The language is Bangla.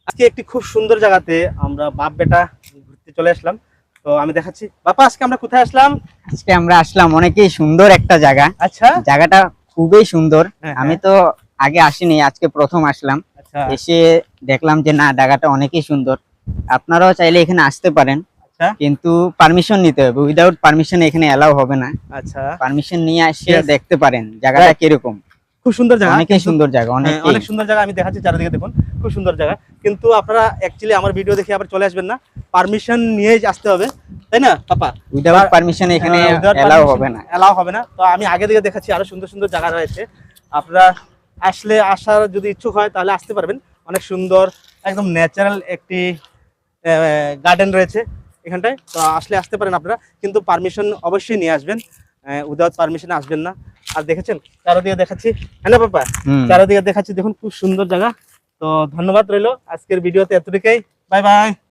আজকে একটি খুব সুন্দর জায়গাতে আমরা বাপ বেটা ঘুরতে চলে আসলাম। তো আমি দেখাচ্ছি বাপা, আজকে আমরা কোথায় আসলাম? আজকে আমরা আসলাম অনেকই সুন্দর একটা জায়গা। আচ্ছা, জায়গাটা খুবই সুন্দর। হ্যাঁ, আমি হ্যাঁ। তো আগে আসিনি, আজকে প্রথম আসলাম। আচ্ছা, এসে দেখলাম যে না, জায়গাটা অনেকই সুন্দর। আপনারাও চাইলে এখানে আসতে পারেন, আচ্ছা, কিন্তু পারমিশন নিতে হবে। উইদাউট পারমিশন এখানে এলাও হবে না। আচ্ছা। পারমিশন নিয়ে এসে Yes. দেখতে পারেন জায়গাটা Right. কিরকম। খুব সুন্দর জায়গা, অনেকই সুন্দর জায়গা, হ্যাঁ, অনেক অনেক সুন্দর জায়গা। আমি দেখাচ্ছি চারিদিকে দেখুন, খুব সুন্দর জায়গা। কিন্তু আপনারা অ্যাকচুয়ালি আমার ভিডিও দেখে আবার চলে আসবেন না, পারমিশন নিয়েই আসতে হবে, তাই না পাপা? উইদাউট পারমিশন এখানে এলাও হবে না। এলাও হবে না। তো আমি আগে দিকে দেখাচ্ছি, আরো সুন্দর সুন্দর জায়গা রয়েছে। আপনারা আসার যদি ইচ্ছুক হয় তাহলে আসতে পারবেন। অনেক সুন্দর, একদম ন্যাচারাল একটি গার্ডেন রয়েছে এখানটায়। তো আসতে পারেন আপনারা, কিন্তু পারমিশন অবশ্যই নিয়ে আসবেন। উইদাউট পারমিশন আসবেন না। আর দেখেছেন চারদিকে দেখাচ্ছি, হ্যাঁ না পাপা? চারদিকে দেখাচ্ছি, দেখুন খুব সুন্দর জায়গা। তো ধন্যবাদ রইলো, আজকের ভিডিওতে এতটুকুই। Bye bye.